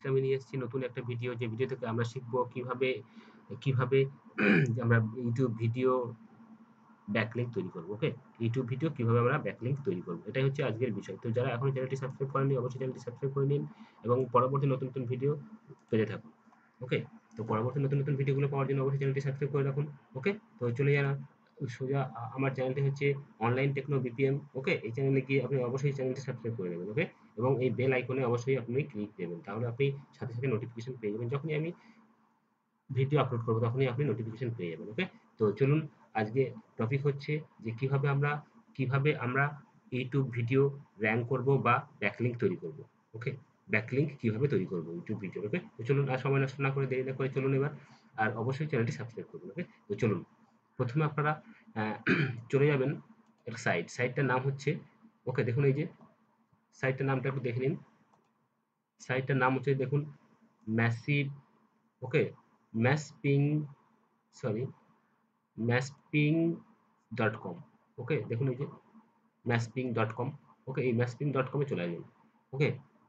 আজকে আমি নিয়ে এসেছি নতুন একটা ভিডিও, যে ভিডিও থেকে আমরা শিখবো কিভাবে কিভাবে আমরা ইউটিউব ভিডিও ব্যাকলিংক তৈরি করব। ওকে, ইউটিউব ভিডিও কিভাবে আমরা ব্যাকলিংক তৈরি করব, এটাই হচ্ছে আজকের বিষয়। তো যারা এখনো চ্যানেলটি সাবস্ক্রাইব করেননি, অবশ্যই চ্যানেলটি সাবস্ক্রাইব করে নিন এবং পরবর্তী নতুন নতুন ভিডিও পেতে থাকুন। ওকে, তো পরবর্তী নতুন নতুন ভিডিওগুলো পাওয়ার জন্য অবশ্যই চ্যানেলটি সাবস্ক্রাইব করে রাখুন। ওকে, তো চলে যান সোজা আমার চ্যানেলটি হচ্ছে অনলাইন টেকনো বিপিএম। ওকে, এই চ্যানেলে গিয়ে আপনি অবশ্যই চ্যানেলটি সাবস্ক্রাইব করে নেবেন। ওকে, এবং এই বেল আইকনে অবশ্যই আপনি ক্লিক দেবেন, তাহলে আপনি সাথে সাথে নোটিফিকেশন পেয়ে যাবেন। যখনই আমি ভিডিও আপলোড করবো তখনই আপনি নোটিফিকেশন পেয়ে যাবেন। ওকে, তো চলুন, আজকে টপিক হচ্ছে যে কিভাবে আমরা ইউটিউব ভিডিও র্যাঙ্ক করব বা ব্যাকলিংক তৈরি করব। ওকে, ব্যাকলিংক কিভাবে তৈরি করব ইউটিউব ভিডিও। ওকে, তো চলুন, আর সময় নষ্ট না করে, দেরি না করে চলুন এবার। আর অবশ্যই চ্যানেলটি সাবস্ক্রাইব করবেন। ওকে, তো চলুন, প্রথমে আপনারা চলে যাবেন একটা সাইটটার নাম হচ্ছে, ওকে দেখুন, এই যে সাইটটার নামটা একটু দেখে নিন। সাইটটার নাম হচ্ছে, দেখুন, ম্যাসিভ, ওকে, ম্যাসপিং, সরি, ম্যাসপিং.com। ওকে, দেখুন এই যে ম্যাসপিং.com। ওকে, এই ম্যাসপিং.com-এ চলে আসবেন। ওকে,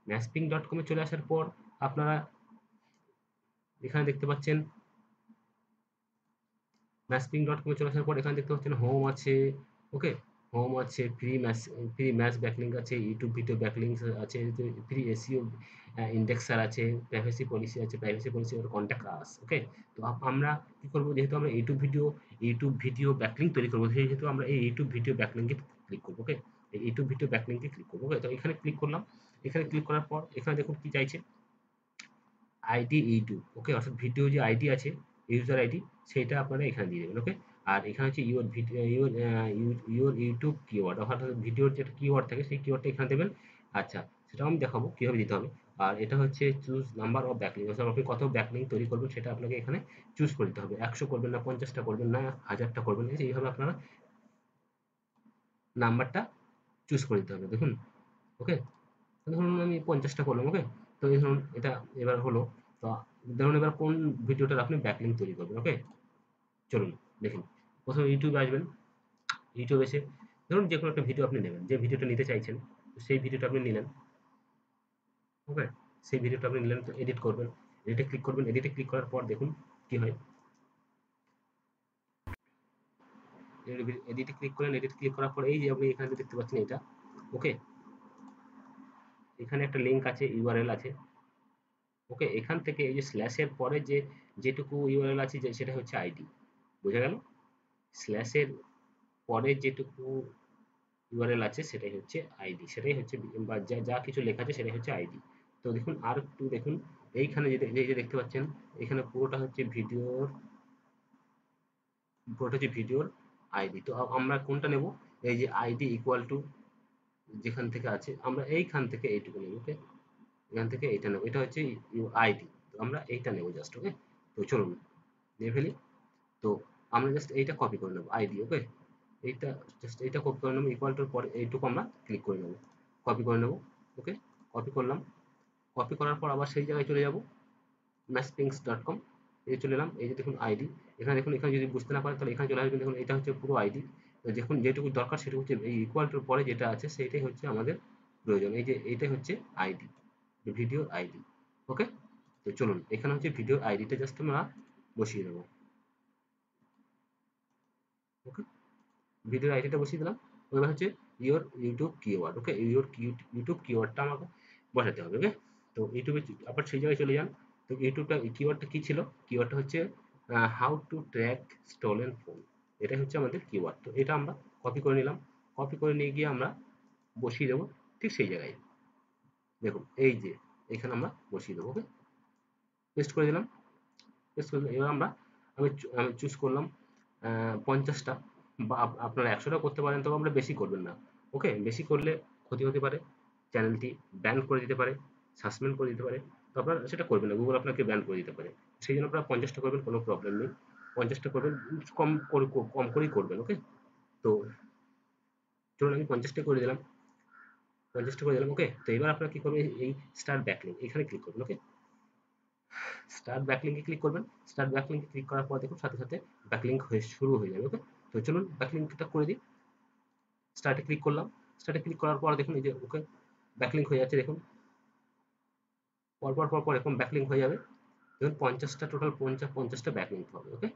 ম্যাসপিং.com-এ চলে আসার পর আপনারা এখানে দেখতে পাচ্ছেন, ম্যাসপিং.com-এ চলে আসার পর এখানে দেখতে পাচ্ছেন হোম আছে। ওকে, হোম আছে, ফ্রি ম্যাচ ব্যাকলিংক আছে, ইউটিউব ভিডিও ব্যাকলিংক আছে, ফ্রি এসইও ইন্ডেক্সার আছে, প্রাইভেসি পলিসি আছে, প্রাইভেসি পলিসি আর কন্ট্যাক্ট আস। ওকে, তো আমরা কি করব, যেহেতু আমরা ইউটিউব ভিডিও ব্যাকলিংক তৈরি করব, সেহেতু আমরা এই ইউটিউব ভিডিও ব্যাকলিংকে ক্লিক করব। ওকে, এই ইউটিউব ভিডিও ব্যাকলিংকে ক্লিক করব। ওকে, তো এখানে ক্লিক করলাম। এখানে ক্লিক করার পর এখানে দেখুন কি চাইছে, আইডি ইউটিউব। ওকে, অর্থাৎ ভিডিও যে আইডি আছে, ইউজার আইডি, সেটা আপনারা এখানে দিয়ে দেবেন। ওকে, আর এখানে হচ্ছে your video, your YouTube keyword, অর্থাৎ ভিডিওর যেটা কিওয়ার্ড থাকে সেই কিওয়ার্ডটা এখানে দেবেন। আচ্ছা, সেটাও আমি দেখাবো কিভাবে দিতে হবে। আর এটা হচ্ছে চুজ নাম্বার অফ ব্যাকলিংক, অর্থাৎ আপনি কত ব্যাকলিংক তৈরি করবেন সেটা আপনাকে এখানে চুজ করে দিতে হবে। 100 করবেন না 50টা করবেন না 1000টা করবেন, এইভাবে আপনারা নাম্বারটা চুজ করে দিতে হবে। দেখুন, ওকে, ধরুন আমি 50টা করলাম। ওকে, তো এই ধরুন এটা এবার হলো। তো ধরুন এবার কোন ভিডিওটার আপনি ব্যাকলিংক তৈরি করবেন। ওকে, চলুন দেখুন, প্রথমে ইউটিউবে আসবেন। ইউটিউবে এসে ধরুন যে কোনো একটা ভিডিও আপনি নেবেন, যে ভিডিওটা নিতে চাইছেন সেই ভিডিওটা আপনি নিলেন। ওকে, সেই ভিডিওটা আপনি নিলেন, তো এডিট করবেন, এডিটে ক্লিক করবেন। এডিটে ক্লিক করার পর দেখুন কি হয়, এডিটে ক্লিক করলেন। এডিট ক্লিক করার পর এই যে আপনি এখানে দেখতে পাচ্ছেন এটা। ওকে, এখানে একটা লিঙ্ক আছে, ইউআরএল আছে। ওকে, এখান থেকে এই যে স্ল্যাশের পরে যে যেটুকু ইউআরএল আছে, যে সেটা হচ্ছে আইডি। বোঝা গেল? স্ল্যাশের পরে যেটুকু ইউআরএল আছে সেটাই হচ্ছে আইডি, সেটাই হচ্ছে, বা যা যা কিছু লেখা আছে সেটাই হচ্ছে আইডি। তো দেখুন, আর একটু দেখুন, এইখানে এই যে দেখতে পাচ্ছেন, এখানে পুরোটা হচ্ছে ভিডিওর আইডি। তো আমরা কোনটা নেব, এই যে আইডি ইকুয়াল টু যেখান থেকে আছে, আমরা এইখান থেকে এইটুকু নেব। ওকে, এখান থেকে এইটা নেব, এটা হচ্ছে আইডি। তো আমরা এইটা নেব জাস্ট। ওকে, তো চলুন নিয়ে ফেলি। তো আমরা জাস্ট এইটা কপি করে নেব, আইডি। ওকে, এইটা জাস্ট এইটা কপি করে নেব, ইকুয়াল টুর পরে এইটুকু আমরা ক্লিক করে নেব, কপি করে নেব। ওকে, কপি করলাম। কপি করার পর আবার সেই জায়গায় চলে যাব, maspings.com, এই চলে এলাম। এই যে দেখুন আইডি, এখানে দেখুন, এখানে যদি বুঝতে না পারেন তাহলে এখানে চলে আসবেন। দেখুন এটা হচ্ছে পুরো আইডি। দেখুন যেটুকু দরকার সেটা হচ্ছে এই ইকুয়াল টুর পরে যেটা আছে সেইটাই হচ্ছে আমাদের প্রয়োজন। এই যে এইটাই হচ্ছে আইডি, ভিডিও আইডি। ওকে, তো চলুন, এখানে হচ্ছে ভিডিও আইডিটা জাস্ট আমরা বসিয়ে দেবো। ওকে, ভিডিও আইডিটা বসিয়ে দিলাম। এবার হচ্ছে your YouTube keyword. Okay, YouTube কিওয়ার্ডটা আমাকে বসাতে হবে। ওকে, তো ইউটিউবে আবার সেই জায়গায় চলে যান। তো ইউটিউবটা কিওয়ার্ডটা কি ছিল, কিওয়ার্ডটা হচ্ছে how to track stolen phone. এটাই হচ্ছে আমাদের কিওয়ার্ড। তো এটা আমরা কপি করে নিলাম। কপি করে নিয়ে গিয়ে আমরা বসিয়ে দেবো ঠিক সেই জায়গায়। দেখুন এই যে এখানে আমরা বসিয়ে দেবো। ওকে, পেস্ট করে দিলাম। পেস্ট করে দিলাম। এবার আমি চুজ করলাম 50টা, বা আপনারা 100টা করতে পারেন, তবে আমরা বেশি করবেন না। ওকে, বেশি করলে ক্ষতি হতে পারে, চ্যানেলটি ব্যান করে দিতে পারে, সাসপেন্ড করে দিতে পারে। তো আপনারা সেটা করবেন না, গুগল আপনাকে ব্যান করে দিতে পারে। সেই জন্য আপনারা 50টা করবেন, কোনো প্রবলেম নেই। 50টা করবেন, কম করেই করবেন। ওকে, তো চলুন আমি 50টা করে দিলাম। 50টা করে দিলাম। ওকে, তো এবার আপনারা কি করবেন, এই স্টার্ট ব্যাকলিংক এখানে ক্লিক করবেন। ওকে, স্টার্ট ব্যাকলিংকে ক্লিক করবেন। স্টার্ট ব্যাকলিংকে ক্লিক করার পর দেখুন সাথে সাথে ব্যাকলিংক শুরু হয়ে যাবে। ওকে, তো চলুন ব্যাকলিংকটা করে দিই। স্টার্টে ক্লিক করলাম। স্টার্টে ক্লিক করার পর দেখুন এই যে ওকে ব্যাকলিংক হয়ে যাচ্ছে। দেখুন পরপর এরকম ব্যাকলিঙ্ক হয়ে যাবে। দেখুন 50টা টোটাল 50টা ব্যাকলিঙ্ক হবে। ওকে,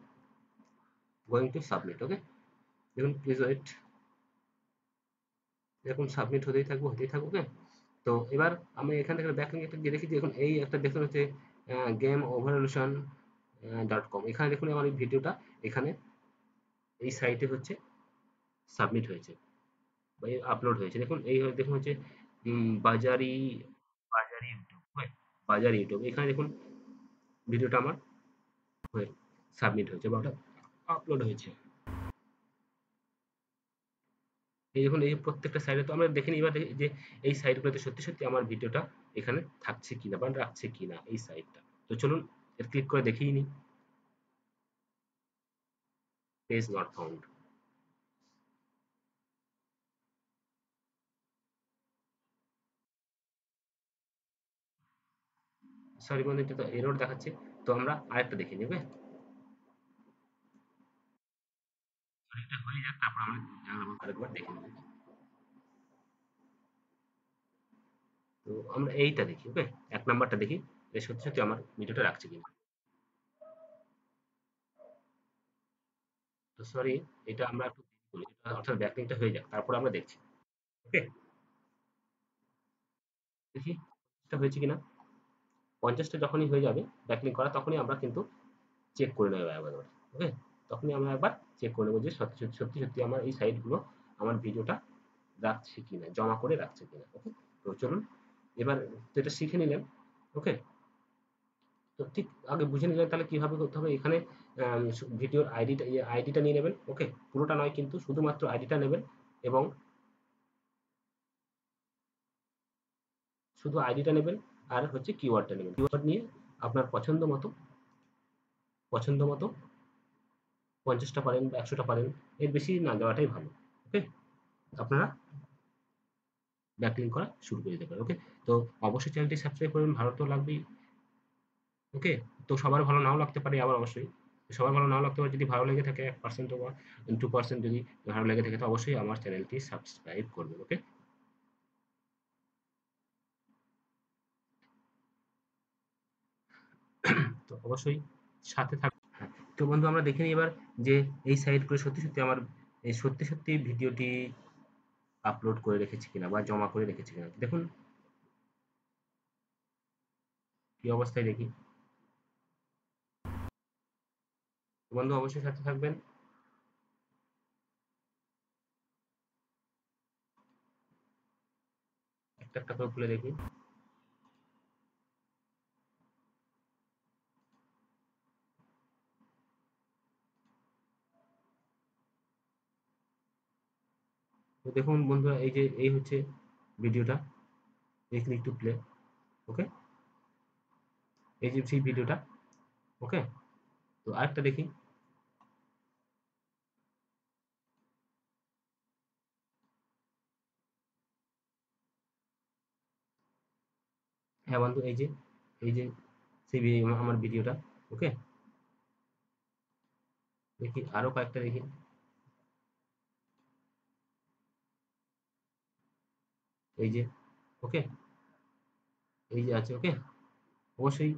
গোয়িং টু সাবমিট। ওকে, দেখুন প্লিজ ওয়েট, এরকম সাবমিট হতেই থাকবো ওকে। তো এবার আমি এখান থেকে ব্যাকলিঙ্ক একটা দিয়ে রেখেছি। দেখুন এই একটা দেখুন হচ্ছে গেম ওভারলিউশন .com, এখানে দেখুন আমার এই ভিডিওটা এখানে এই সাইটে হচ্ছে সাবমিট হয়েছে বা আপলোড হয়েছে। দেখুন এই দেখুন হচ্ছে বাজারি বাজারি ইউটিউব, বাজারি ইউটিউব, এখানে দেখুন ভিডিওটা আমার হয়ে সাবমিট হয়েছে বা ওটা আপলোড হয়েছে। এই দেখুন এই প্রত্যেকটা সাইডে তো আমরা দেখে নিই, এবার দেখি যে এই সাইটগুলোতে সত্যি আমার ভিডিওটা এখানে থাকছে কিনা বা রাখছে কিনা এই সাইটটা। তো চলুন এর ক্লিক করে দেখিয়ে নিই। Page not found. সরি বন্ধু, এটা তো এরর দেখাচ্ছে। তো আমরা আরেকটা দেখে নিই। ওকে, এটা হয়ে যাক, তারপর আমরা আরেকবার দেখে নিই। তো আমরা এইটা দেখি। ওকে, 1 নাম্বারটা দেখি যে সত্যি আমার ভিডিওটা রাখছে কিনা। তো সরি, এটা আমরা একটু দেরি করি। এটা অর্থাৎ ব্যাকলিংকটা হয়ে যাক, তারপর আমরা দেখছি। ওকে, দেখি এটা হয়েছে কিনা। 50টা যখনই হয়ে যাবে ব্যাকলিংক করা, তখনই আমরা কিন্তু চেক করে নেব একবার। ওকে, তখনই আমরা একবার চেক করে নেব যে সত্যি আমার এই সাইটগুলো আমার ভিডিওটা রাখছে কিনা, জমা করে রাখছে কিনা। ওকে, তো চলুন এবার তো এটা শিখে নিলেন। ওকে, তো ঠিক আগে বুঝে নিলেন তাহলে কিভাবে করতে হবে। এখানে ভিডিওর আইডিটা নিয়ে নেবেন। ওকে, পুরোটা নয় কিন্তু শুধুমাত্র আইডিটা নেবেন এবং শুধু আইডিটা নেবেন আর হচ্ছে কিওয়ার্ডটা নেবেন। কিওয়ার্ড নিয়ে আপনার পছন্দ মতো 50টা পারেন বা 100টা পারেন, এর বেশি না দেওয়াটাই ভালো। ওকে, আপনারা ব্যাকলিং করা শুরু করে দিতে পারেন। ওকে, তো অবশ্যই চ্যানেলটি সাবস্ক্রাইব করবেন, ভালো তো লাগবেই। ওকে, তো সবার ভালো নাও লাগতে পারে, আবার অবশ্যই সবার ভালো নাও লাগতে পারে। যদি ভালো লেগে থাকে 1% বা 2% যদি ভালো লেগে থাকে, তো অবশ্যই আমার চ্যানেলটি সাবস্ক্রাইব করবেন। ওকে, তো অবশ্যই সাথে থাকবেন। হ্যাঁ, তো বন্ধু আমরা দেখে নিই এবার যে এই সাইটগুলো সত্যি আমার এই সত্যি ভিডিওটি আপলোড করে রেখেছে কিনা বা জমা করে রেখেছে কিনা। দেখুন কি অবস্থায় দেখি। তো বন্ধু অবশ্যই সাথে থাকবেন। একটা করে খুলে দেখি। তো দেখুন বন্ধুরা, এই যে এই হচ্ছে ভিডিওটা, এই ক্লিক টু প্লে। ওকে, এই যে সেই ভিডিওটা। ওকে, তো আরেকটা দেখি। হ্যাঁ বন্ধু, এই যে সেই আমার ভিডিওটা। ওকে, দেখি আরো কয়েকটা দেখি। এই যে ওকে, এই যে আছে। ওকে, অবশ্যই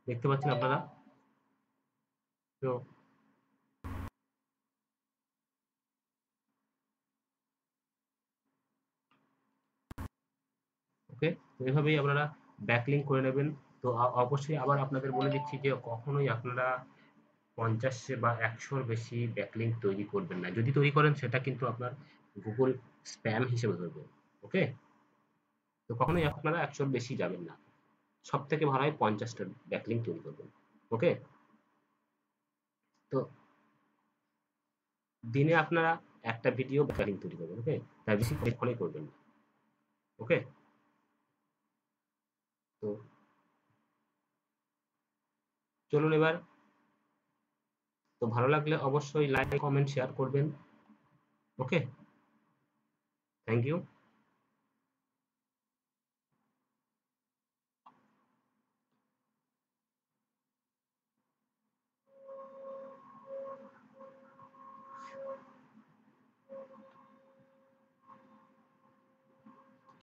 দেখতে পাচ্ছেন আপনারা। তো ওকে, তো এভাবেই আপনারা ব্যাকলিঙ্ক করে নেবেন। তো অবশ্যই আবার আপনাদের বলে দিচ্ছি যে কখনোই আপনারা 50 বা 100-র বেশি ব্যাকলিঙ্ক তৈরি করবেন না। যদি তৈরি করেন সেটা কিন্তু আপনার গুগল স্প্যাম হিসেবে ধরবে। ওকে, তো কখনোই আপনারা 100-র বেশি যাবেন না। সব থেকে ভালো হয় 50টা ব্যাকলিঙ্ক তৈরি করবেন। ওকে, তো দিনে আপনারা একটা ভিডিও ব্যাকলিঙ্ক তৈরি করবেন। ওকে, তার বেশি কখনোই করবেন না। ওকে, তো চলুন এবার। তো ভালো লাগলে অবশ্যই লাইক কমেন্ট শেয়ার করবেন। ওকে, থ্যাংক ইউ।